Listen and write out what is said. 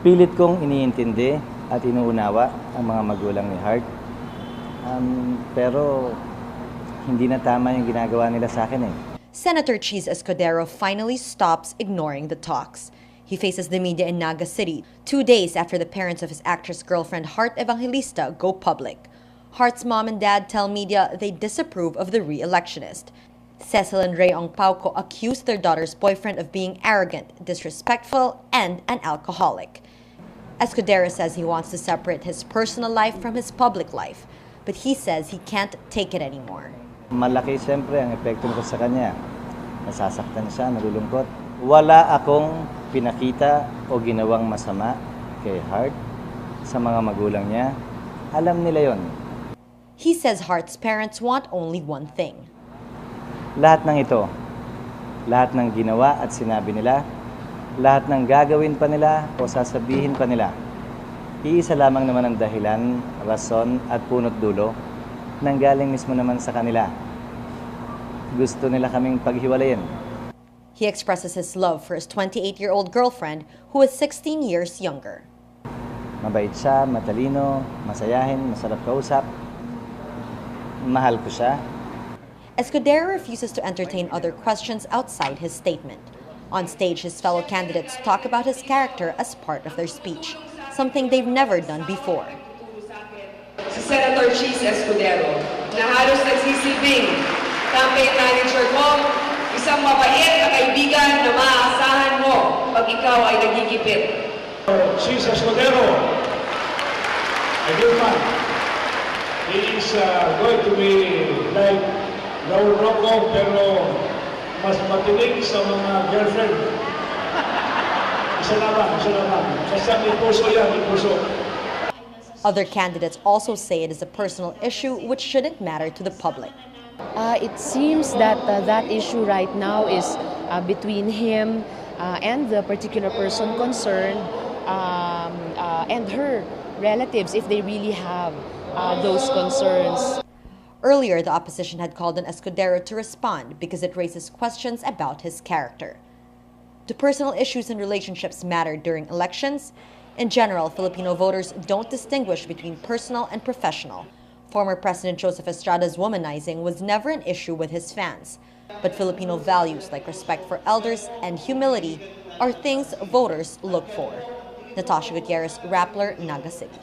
Pilit kong iniintindi at inuunawa ang mga magulang ni Hart. Pero hindi na tama yung ginagawa nila sa akin eh. Senator Cheese Escudero finally stops ignoring the talks. He faces the media in Naga City 2 days after the parents of his actress girlfriend Hart Evangelista go public. Hart's mom and dad tell media they disapprove of the re-electionist. Cecil and Ray Ongpauco accused their daughter's boyfriend of being arrogant, disrespectful, and an alcoholic. Escudero says he wants to separate his personal life from his public life, but he says he can't take it anymore. Malaki siyempre ang epekto nito sa kanya. Nasasaktan siya, nalulungkot. Wala akong pinakita o ginawang masama kay Hart sa mga magulang niya. Alam nila yon. He says Hart's parents want only one thing. Lahat ng ito, lahat ng ginawa at sinabi nila, lahat ng gagawin pa nila o sasabihin pa nila, iisa lamang naman ang dahilan, rason at punot dulo nanggaling mismo naman sa kanila. Gusto nila kaming paghiwalayin. He expresses his love for his 28-year-old girlfriend who is 16 years younger. Mabait siya, matalino, masayahin, masarap kausap. Mahal ko siya. Escudero refuses to entertain other questions outside his statement. On stage, his fellow candidates talk about his character as part of their speech, something they've never done before. Si Senator Cheese Escudero, na halos nagsisilbing campaign manager ko, isang mabait na kaibigan na maaasahan mo pag ikaw ay nagigipit. Cheese Escudero, a good man. He is going to be like Raul Rocco, pero mas matinig sa mga girlfriend. Isa naman. Basta may puso yan, may puso. Other candidates also say it is a personal issue which shouldn't matter to the public. It seems that that issue right now is between him and the particular person concerned and her relatives, if they really have those concerns. Earlier, the opposition had called on Escudero to respond because it raises questions about his character. Do personal issues and relationships matter during elections? In general, Filipino voters don't distinguish between personal and professional. Former President Joseph Estrada's womanizing was never an issue with his fans. But Filipino values like respect for elders and humility are things voters look for. Natasha Gutierrez, Rappler, Naga City.